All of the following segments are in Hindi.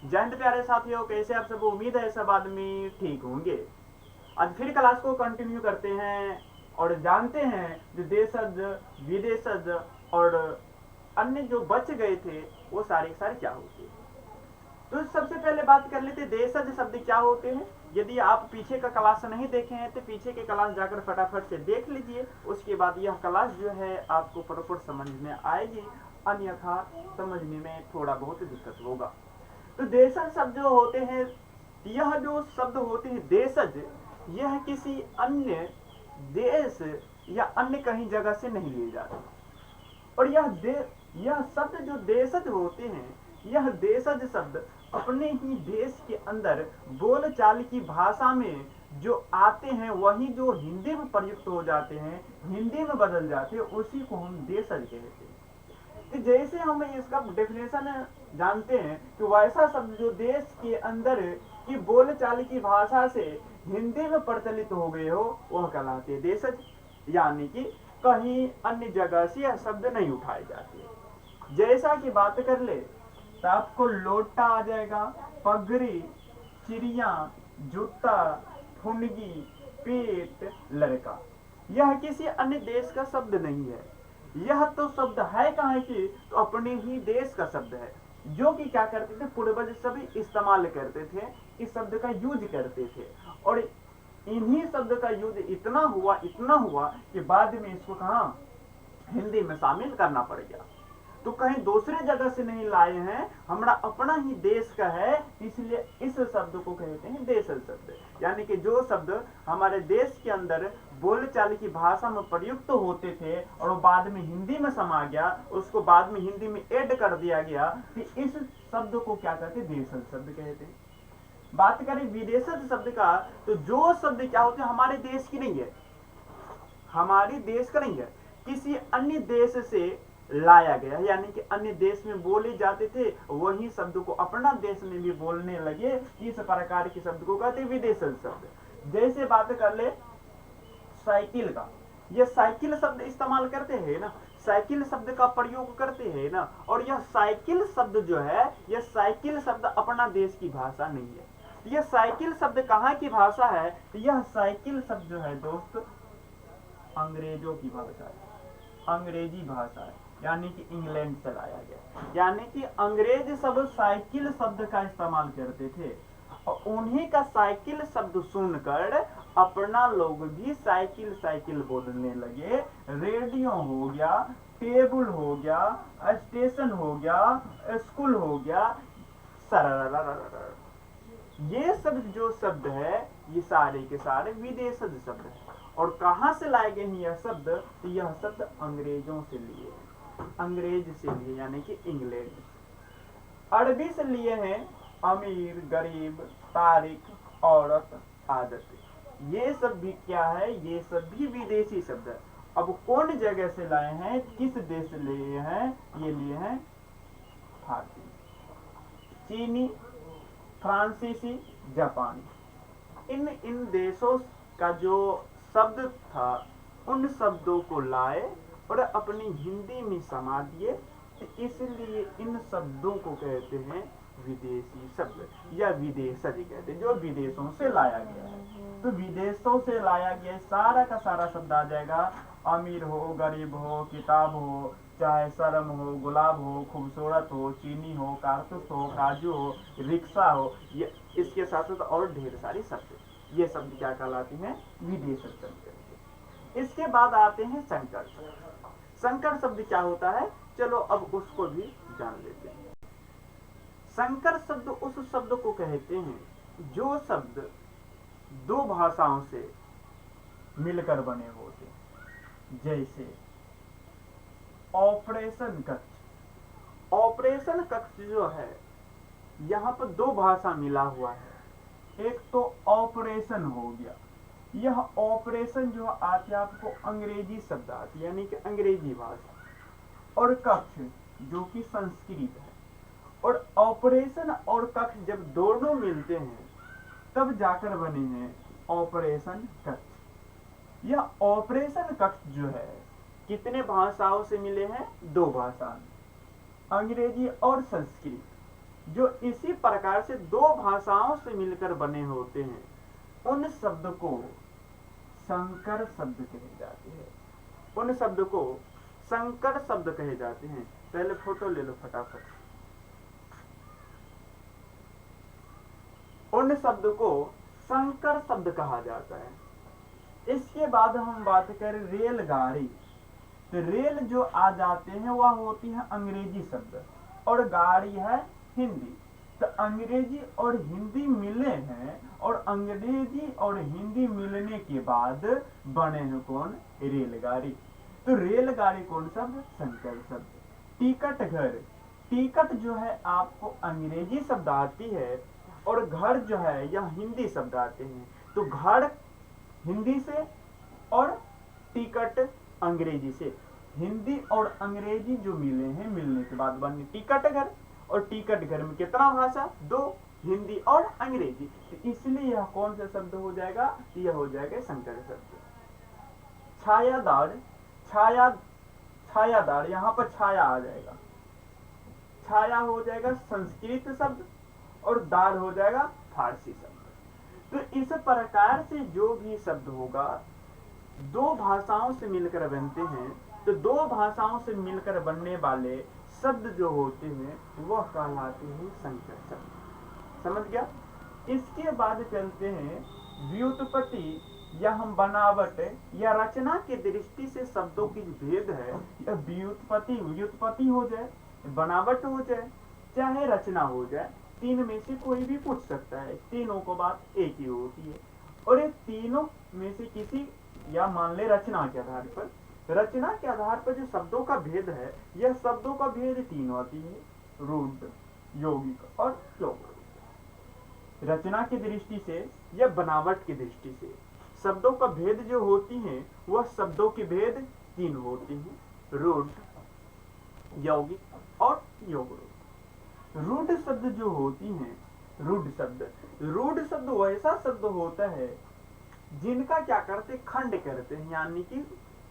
जय हिंद प्यारे साथियों, कैसे आप सब? उम्मीद है सब आदमी ठीक होंगे। आज फिर क्लास को कंटिन्यू करते हैं और जानते हैं जो देशज, विदेशज और अन्य जो बच गए थे वो सारे के सारे क्या होते हैं। तो सबसे पहले बात कर लेते देशज शब्द क्या होते हैं। यदि आप पीछे का क्लास नहीं देखे हैं तो पीछे के क्लास जाकर फटाफट से देख लीजिए। उसके बाद यह क्लास जो है आपको प्रॉपर समझ में आएगी, अन्यथा समझने में थोड़ा बहुत दिक्कत होगा। तो देशज शब्द जो होते हैं, यह जो शब्द होते हैं देशज, यह किसी अन्य देश या अन्य कहीं जगह से नहीं लिए जाते। और यह शब्द जो देशज होते हैं, यह देशज शब्द अपने ही देश के अंदर बोलचाल की भाषा में जो आते हैं वही जो हिंदी में प्रयुक्त हो जाते हैं, हिंदी में बदल जाते हैं, उसी को हम देशज कहते हैं। कि जैसे हम इसका डेफिनेशन जानते हैं कि वैसा शब्द जो देश के अंदर की बोलचाल की भाषा से हिंदी में प्रचलित हो गए हो वह कहलाते देशज। यानी कि कहीं अन्य जगह से यह शब्द नहीं उठाए जाते। जैसा कि बात कर ले तो आपको लोटा आ जाएगा, पगड़ी, चिड़िया, जूता, फुनगी, पेट, लड़का। यह किसी अन्य देश का शब्द नहीं है। यह तो शब्द है कहाँ की, तो अपने ही देश का शब्द है, जो कि क्या करते थे पूर्वज सभी इस्तेमाल करते थे, इस शब्द का यूज करते थे। और इन्हीं शब्द का यूज इतना हुआ कि बाद में इसको कहा हिंदी में शामिल करना पड़ गया। तो कहीं दूसरे जगह से नहीं लाए हैं, हमारा अपना ही देश का है, इसलिए इस शब्द को कहते हैं देशज शब्द। यानी कि जो शब्द हमारे देश के अंदर बोलचाल की भाषा में प्रयुक्त होते थे और वो बाद में हिंदी में समा गया, उसको बाद में हिंदी में ऐड कर दिया गया, तो इस शब्द को क्या कहते हैं? देशज शब्द कहते हैं। बात करें विदेशज शब्द का, तो जो शब्द क्या होते हैं हमारे देश की नहीं है, हमारे देश का नहीं है, किसी अन्य देश से लाया गया है। यानी कि अन्य देश में बोले जाते थे वही शब्द को अपना देश में भी बोलने लगे, इस प्रकार के शब्द को कहते हैं विदेशज शब्द। जैसे बात कर ले साइकिल का, यह साइकिल शब्द इस्तेमाल करते हैं ना, साइकिल शब्द का प्रयोग करते हैं ना। और यह साइकिल शब्द जो है, यह साइकिल शब्द अपना देश की भाषा नहीं है। यह साइकिल शब्द कहाँ की भाषा है? यह साइकिल शब्द जो है दोस्त अंग्रेजों की भाषा है, अंग्रेजी भाषा है। यानी कि इंग्लैंड से लाया गया। यानी कि अंग्रेज सब साइकिल शब्द का इस्तेमाल करते थे और उन्हीं का साइकिल शब्द सुनकर अपना लोग भी साइकिल साइकिल बोलने लगे। रेडियो हो गया, टेबल हो गया, स्टेशन हो गया, स्कूल हो गया, सर ये सब जो शब्द है ये सारे के सारे विदेशज शब्द है। और कहां से लाए गए हैं यह शब्द? तो यह शब्द अंग्रेजों से लिए, अंग्रेज से लिए, यानी कि इंग्लैंड से। अरबी से लिए हैं अमीर, गरीब, तारिक, औरत, आदत। ये सब भी क्या है? ये सब भी विदेशी शब्द है। अब कौन जगह से लाए हैं, किस देश से लिए हैं? ये लिए हैं भारतीय, चीनी, फ्रांसीसी, जापानी। इन देशों का जो शब्द था उन शब्दों को लाए और अपनी हिंदी में समा दिए, इसलिए इन शब्दों को कहते हैं विदेशी शब्द या विदेशज कहते हैं, जो विदेशों से लाया गया है। तो विदेशों से लाया गया सारा का सारा शब्द आ जाएगा। अमीर हो, गरीब हो, किताब हो, चाहे शर्म हो, गुलाब हो, खूबसूरत हो, चीनी हो, कारतूस हो, काजू हो, रिक्शा हो, ये इसके साथ साथ और ढेर सारी शब्द, ये शब्द क्या कहलाती हैं? विदेशज शब्द। इसके बाद आते हैं संकर शब्द। संकर शब्द क्या होता है? चलो अब उसको भी जान लेते हैं। संकर शब्द उस शब्द को कहते हैं जो शब्द दो भाषाओं से मिलकर बने होते हैं। जैसे ऑपरेशन कक्ष, ऑपरेशन कक्ष जो है यहाँ पर दो भाषा मिला हुआ है। एक तो ऑपरेशन हो गया, यह ऑपरेशन जो आती है आपको अंग्रेजी शब्द आती है, यानी कि अंग्रेजी भाषा। और कक्ष जो कि संस्कृत है। और ऑपरेशन और कक्ष जब दोनों मिलते हैं तब जाकर बने हैं ऑपरेशन कक्ष। यह ऑपरेशन कक्ष जो है कितने भाषाओं से मिले हैं? दो भाषा, अंग्रेजी और संस्कृत। जो इसी प्रकार से दो भाषाओं से मिलकर बने होते हैं उन शब्द को संकर शब्द कहे जाते हैं। उन शब्द को संकर शब्द कहे जाते हैं। पहले फोटो ले लो फटाफट। उन शब्द को संकर शब्द कहा जाता है। इसके बाद हम बात करें रेलगाड़ी, तो रेल जो आ जाते हैं वह होती है अंग्रेजी शब्द और गाड़ी है हिंदी। तो अंग्रेजी और हिंदी मिले हैं और अंग्रेजी और हिंदी मिलने के बाद बने हैं कौन? रेलगाड़ी। तो रेलगाड़ी कौन शब्द? संकर शब्द। टिकट घर, टिकट जो है आपको अंग्रेजी शब्द आती है और घर जो है यह हिंदी शब्द आते हैं। तो घर हिंदी से और टिकट अंग्रेजी से, हिंदी और अंग्रेजी जो मिले हैं मिलने के बाद बने टिकट घर। और टिकट घर में कितना भाषा? दो, हिंदी और अंग्रेजी। तो इसलिए यह कौन सा शब्द हो जाएगा? यह हो जाएगा संकर शब्द। छायादार, छायादार, यहाँ पर छाया आ जाएगा, छाया हो जाएगा संस्कृत शब्द और दार हो जाएगा फारसी शब्द। तो इस प्रकार से जो भी शब्द होगा दो भाषाओं से मिलकर बनते हैं। तो दो भाषाओं से मिलकर बनने वाले शब्द जो होते हैं वह कहलाते हैं संकर शब्द। समझ गया? इसके बाद चलते हैं व्युत्पत्ति या हम बनावट या रचना की दृष्टि से शब्दों की भेद है। या व्युत्पत्ति हो जाए, बनावट हो जाए, चाहे रचना हो जाए, तीन में से कोई भी पूछ सकता है। तीनों को बात एक ही होती है। और ये तीनों में से किसी, या मान ले रचना के आधार पर, रचना के आधार पर जो शब्दों का भेद है यह शब्दों का भेद तीन होती है, रूढ़, यौगिक और योग। रचना की दृष्टि से या बनावट की दृष्टि से शब्दों का भेद जो होती हैं वह शब्दों के भेद तीन होती हैं, रूढ़, यौगिक और योग। रूढ़ शब्द जो होती हैं, रूढ़ शब्द वैसा शब्द होता है जिनका क्या करते, खंड करते हैं, यानी कि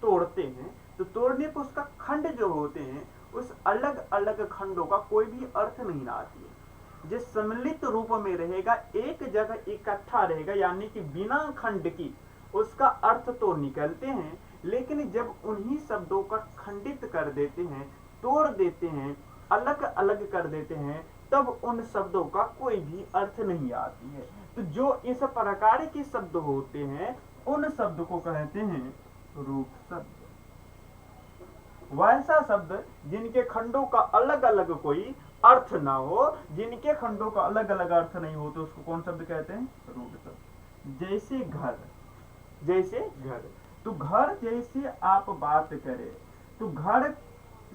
तोड़ते हैं। तो तोड़ने पर उसका खंड जो होते हैं उस अलग अलग खंडों का कोई भी अर्थ नहीं आती है। जो सम्मिलित रूप में रहेगा, एक जगह इकट्ठा रहेगा, यानी कि बिना खंड की उसका अर्थ तो निकलते हैं। लेकिन जब उन्हीं शब्दों का खंडित कर देते हैं, तोड़ देते हैं, अलग अलग कर देते हैं, तब उन शब्दों का कोई भी अर्थ नहीं आती है। तो जो इस प्रकार के शब्द होते हैं उन शब्द को कहते हैं रूप शब्द। वैसा शब्द जिनके खंडों का अलग अलग कोई अर्थ ना हो, जिनके खंडों का अलग अलग अर्थ नहीं हो, तो उसको कौन शब्द कहते हैं? रूप शब्द। जैसे घर, तो घर जैसे आप बात करें तो घर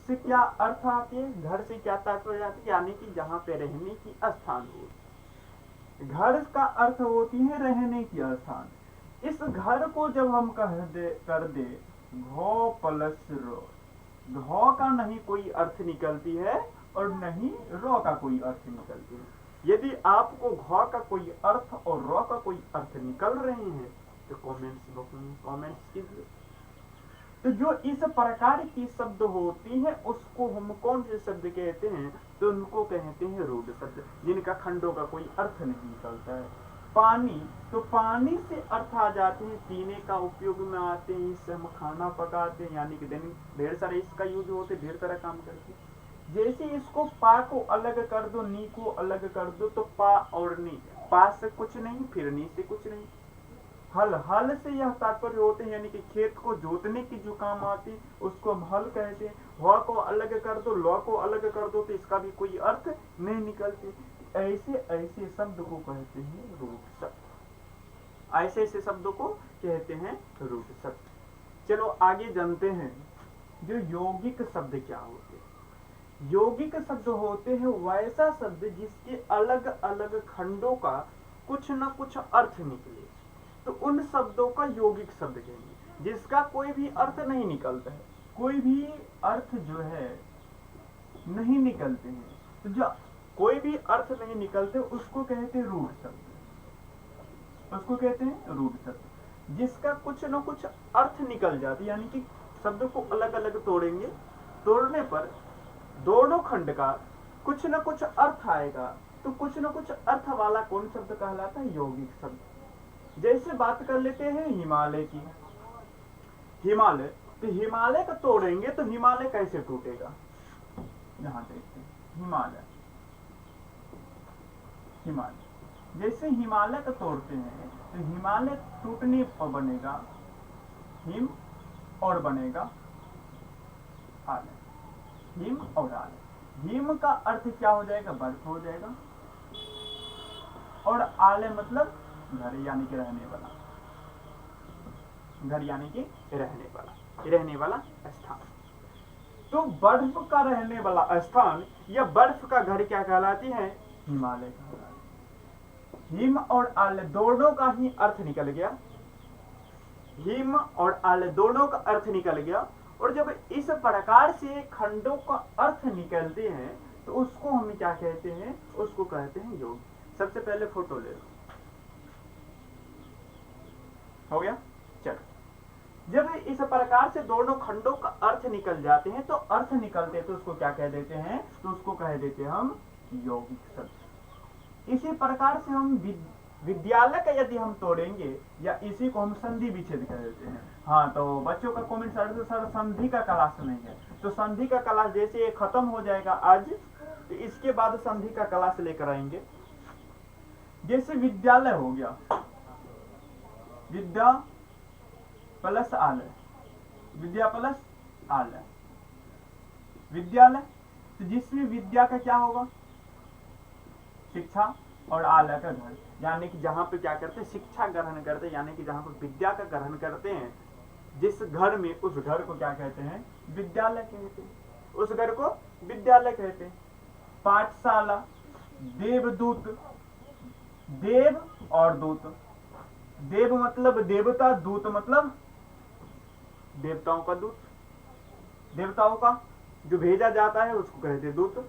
से क्या अर्थ आती है? घर से क्या तात्पर्य आती है? यानी कि जहां पे रहने की स्थान हो। घर का अर्थ होती है रहने की स्थान। इस घर को जब हम कर दे घो प्लस रो, घो का नहीं कोई अर्थ निकलती है और नहीं रो का कोई अर्थ निकलती है। यदि आपको घो का कोई अर्थ और रो का कोई अर्थ निकल रहे हैं तो कमेंट्स बॉक्स में कमेंट्स कीजिए। तो जो इस प्रकार की शब्द होती है उसको हम कौन से शब्द कहते हैं? तो उनको कहते हैं रूढ़ शब्द, जिनका खंडों का कोई अर्थ नहीं निकलता है। पानी, तो पानी से अर्थ आ जाते हैं, पीने का उपयोग में आते हैं, इससे हम खाना पकाते हैं, यानी कि ढेर सारे इसका यूज होते, ढेर सारा काम करते हैं। जैसे इसको पा को अलग कर दो, नी को अलग कर दो, तो पा और नी, पा से कुछ नहीं, फिर नी से कुछ नहीं। हल से यह तात्पर्य होते हैं, यानी कि खेत को जोतने की जो काम आती है उसको हम हल कहते हैं। ह को अलग कर दो, ल को अलग कर दो, तो इसका भी कोई अर्थ नहीं निकलते। ऐसे ऐसे शब्द को कहते हैं रूढ़ शब्द। ऐसे ऐसे शब्दों को कहते हैं रूढ़ शब्द। चलो आगे जानते हैं जो यौगिक शब्द क्या होते हैं। यौगिक शब्द होते हैं वैसा शब्द जिसके अलग अलग खंडों का कुछ न कुछ अर्थ निकले, तो उन शब्दों का यौगिक शब्द कहेंगे। जिसका कोई भी अर्थ नहीं निकलता है, कोई भी अर्थ जो है नहीं निकलते हैं, तो जो कोई भी अर्थ नहीं निकलते उसको कहते हैं रूढ़ शब्द। उसको कहते हैं रूढ़ शब्द। जिसका कुछ न कुछ अर्थ निकल जाती, यानी कि शब्द को अलग अलग तोड़ेंगे, तोड़ने पर दोनों खंड का कुछ न कुछ अर्थ आएगा, तो कुछ न कुछ अर्थ वाला कौन शब्द कहलाता है? यौगिक शब्द। जैसे बात कर लेते हैं हिमालय की। हिमालय, तो हिमालय को तोड़ेंगे तो हिमालय कैसे टूटेगा? यहां देखते हैं, हिमालय, हिमालय, जैसे हिमालय को तोड़ते हैं तो हिमालय टूटने पर बनेगा हिम और बनेगा आलय। हिम और आलय। हिम का अर्थ क्या हो जाएगा? बर्फ हो जाएगा, और आलय मतलब घर यानी कि रहने वाला, घर यानी कि रहने वाला, रहने वाला स्थान। तो बर्फ का रहने वाला स्थान या बर्फ का घर क्या कहलाती है? हिमालय कहलाती है। हिम और आलय दोनों का ही अर्थ निकल गया, हिम और आलय दोनों का अर्थ निकल गया। और जब इस प्रकार से खंडों का अर्थ निकलते हैं तो उसको हम क्या कहते हैं? उसको कहते हैं योग। सबसे पहले फोटो ले लो, हो गया? चलो, जब इस प्रकार से दोनों खंडों का अर्थ निकल जाते हैं तो अर्थ निकलते तो उसको क्या कह देते हैं? तो उसको कह देते हैं हम यौगिक शब्द। इसी प्रकार से हम विद्यालय का यदि हम तोड़ेंगे या इसी को हम संधि विच्छेद कह देते हैं। हाँ, तो बच्चों का कमेंट सर संधि का क्लास नहीं है, तो संधि का क्लास जैसे खत्म हो जाएगा आज, तो इसके बाद संधि का क्लास लेकर आएंगे। जैसे विद्यालय हो गया, विद्या प्लस आलय, विद्या प्लस आलय, विद्यालय, तो जिसमें विद्या का क्या होगा? शिक्षा, और आलय का घर, यानी कि जहां पे क्या करते हैं? शिक्षा ग्रहण करते हैं, यानी कि जहां पर विद्या का ग्रहण करते हैं, जिस घर में, उस घर को क्या कहते हैं? विद्यालय कहते हैं। उस घर को विद्यालय कहते हैं। पाठशाला, देवदूत, देव और दूत, देव मतलब देवता, दूत मतलब देवताओं का दूत, देवताओं का जो भेजा जाता है उसको कहते हैं दूत।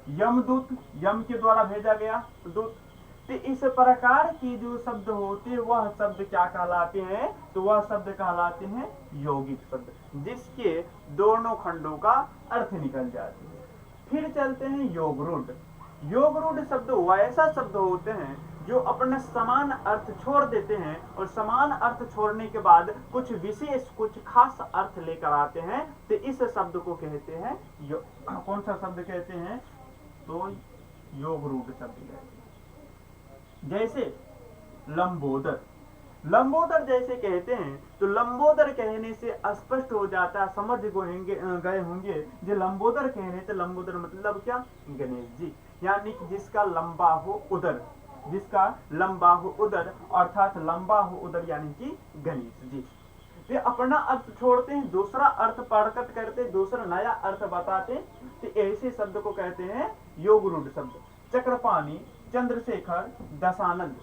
यमदूत, यम के द्वारा भेजा गया दूत। तो इस प्रकार की जो शब्द होते हैं वह शब्द क्या कहलाते हैं? तो वह शब्द कहलाते हैं यौगिक शब्द, जिसके दोनों खंडों का अर्थ निकल जाते हैं। फिर चलते हैं योगरूढ़। योगरूढ़ शब्द वैसा शब्द होते हैं जो अपने समान अर्थ छोड़ देते हैं, और समान अर्थ छोड़ने के बाद कुछ विशेष, कुछ खास अर्थ लेकर आते हैं। तो इस शब्द को कहते हैं कौन सा शब्द कहते हैं? तो योगरूढ़ शब्द कहते हैं। जैसे लंबोदर, लंबोदर जैसे कहते हैं तो लंबोदर कहने से स्पष्ट हो जाता है, समझ गए होंगे जो लंबोदर कहने, तो लंबोदर मतलब क्या? गणेश जी, यानी कि जिसका लंबा हो उदर, जिसका लंबा हो उदर, अर्थात लंबा हो उदर यानी कि गणेश जी। वे अपना अर्थ छोड़ते हैं, दूसरा अर्थ प्रकट करते, दूसरा नया अर्थ बताते, तो ऐसे शब्द को कहते हैं योगरूढ़ शब्द। चक्रपाणी, चंद्रशेखर, दशानंद,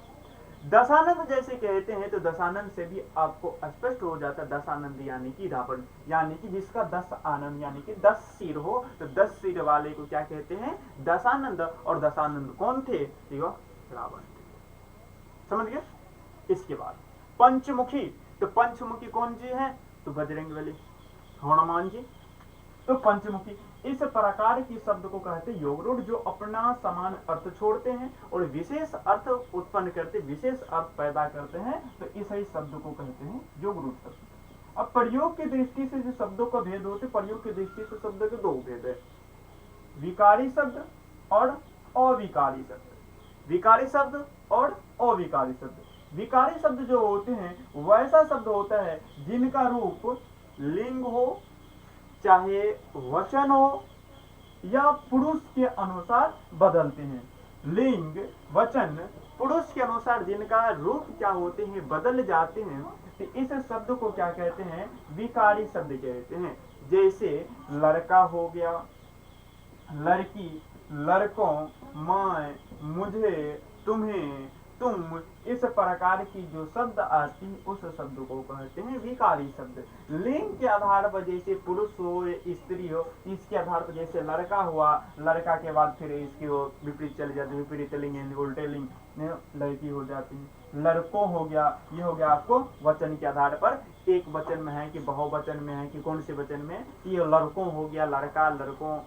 दशानंद जैसे कहते हैं तो दशानंद से भी आपको स्पष्ट हो जाता है, दशानंद यानी कि रावण, यानी कि जिसका 10 आनंद यानी कि 10 सिर हो, तो 10 सिर वाले को क्या कहते हैं? दशानंद। और दशानंद कौन थे? रावण। समझ गए? इसके बाद पंचमुखी, तो पंचमुखी कौन जी है? तो बजरंगबली, हनुमान जी। तो पंचमुखी, इस प्रकार की शब्द को कहते हैं योगरूढ़, जो अपना समान अर्थ छोड़ते हैं और विशेष अर्थ उत्पन्न करते, विशेष अर्थ पैदा करते हैं, तो इसी शब्द को कहते हैं योगरूढ़ शब्द। अब प्रयोग की दृष्टि से जो शब्दों का भेद होते, प्रयोग की दृष्टि से शब्द के दो भेद है, विकारी शब्द और अविकारी शब्द। विकारी शब्द और अविकारी शब्द। विकारी शब्द जो होते हैं वैसा शब्द होता है जिनका रूप लिंग हो, चाहे वचन हो, या पुरुष के अनुसार बदलते हैं। लिंग, वचन, पुरुष के अनुसार जिनका रूप क्या होते हैं? बदल जाते हैं, तो इस शब्द को क्या कहते हैं? विकारी शब्द कहते हैं। जैसे लड़का हो गया, लड़की, लड़कों, मैं, मुझे, तुम्हें, तुम, इस प्रकार की जो शब्द आती है उस शब्द को कहते हैं विकारी शब्द। लिंग के आधार पर जैसे पुरुष हो या स्त्री हो, इसके आधार पर जैसे लड़का हुआ, लड़का के बाद फिर इसकी विपरीत चले जाते, विपरीत लिंग, उल्टे लिंग लड़की हो जाती है। लड़कों हो गया, ये हो गया आपको वचन के आधार पर, एक वचन में है कि बहुवचन में है कि कौन से वचन में, ये लड़कों हो गया, लड़का, लड़कों,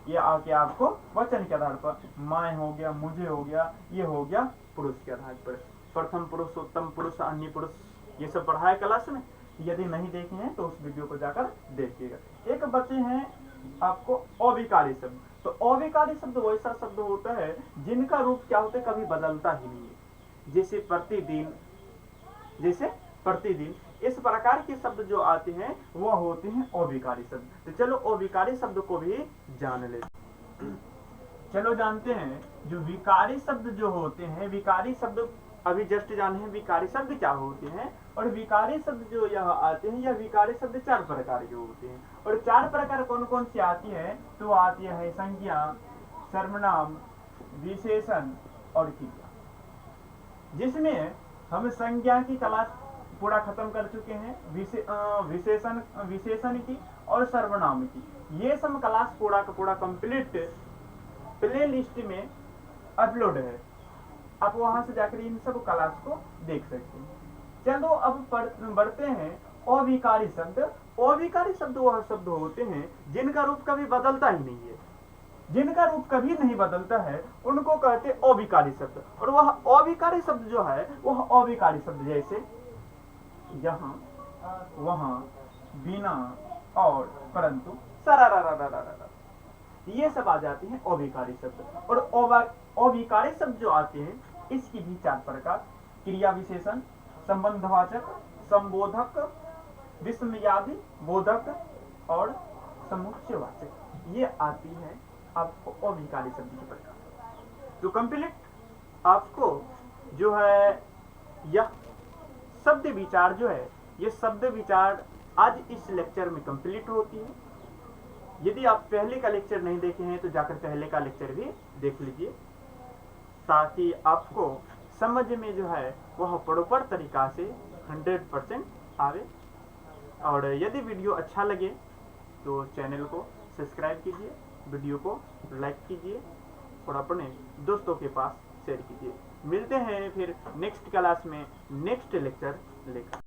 ये आके आपको वचन के आधार पर मैं हो गया, मुझे हो गया, ये हो गया पुरुष के आधार पर। प्रथम पुरुष, उत्तम पुरुष, अन्य पुरुष, ये सब पढ़ा है क्लास में। यदि नहीं देखे हैं तो उस वीडियो को जाकर देखिएगा। एक बचे हैं आपको अविकारी शब्द। तो अविकारी शब्द वैसा शब्द होता है जिनका रूप क्या होता है, कभी बदलता ही नहीं है। जैसे प्रतिदिन, जैसे प्रतिदिन, इस प्रकार के शब्द जो आते हैं वह होते हैं अविकारी शब्द। तो चलो अविकारी शब्द को भी जान लेते। चलो जानते हैं जो विकारी शब्द जो होते हैं, विकारी शब्द अभी जस्ट जाने हैं विकारी शब्द क्या होते हैं। और विकारी शब्द जो यह आते हैं, यह विकारी शब्द 4 प्रकार के होते हैं। और 4 प्रकार कौन कौन सी आती है, तो आती है संज्ञा, सर्वनाम, विशेषण और क्रिया। जिसमें हम संज्ञा की क्लास पूरा खत्म कर चुके हैं, विशेषण की और सर्वनाम की। ये सब क्लास पूरा का पूरा कंप्लीट प्ले लिस्ट में अपलोड है, आप वहां से जाकर इन सब क्लास को देख सकते हैं। चलो अब बढ़ते हैं अविकारी शब्द। अविकारी शब्द वह शब्द होते हैं जिनका रूप कभी बदलता ही नहीं है। जिनका रूप कभी नहीं बदलता है उनको कहते हैं अविकारी शब्द। और वह अविकारी शब्द जो है वह अविकारी शब्द जैसे यहाँ, वहां, बिना और परंतु, सरारा, ये सब आ जाते हैं अविकारी शब्द। और अविकारी शब्द जो आते हैं इसकी भी 4 प्रकार, क्रिया विशेषण, संबंधवाचक, संबोधक, विस्मयादि बोधक और समुच्चयवाचक, ये आती है आपको अविकारी शब्द की प्रकार। तो कंप्लीट आपको जो है यह शब्द विचार जो है, ये शब्द विचार आज इस लेक्चर में कंप्लीट होती है। यदि आप पहले का लेक्चर नहीं देखे हैं तो जाकर पहले का लेक्चर भी देख लीजिए, ताकि आपको समझ में जो है वह प्रॉपर तरीका से 100% आवे। और यदि वीडियो अच्छा लगे तो चैनल को सब्सक्राइब कीजिए, वीडियो को लाइक कीजिए और अपने दोस्तों के पास शेयर कीजिए। मिलते हैं फिर नेक्स्ट क्लास में नेक्स्ट लेक्चर लेकर।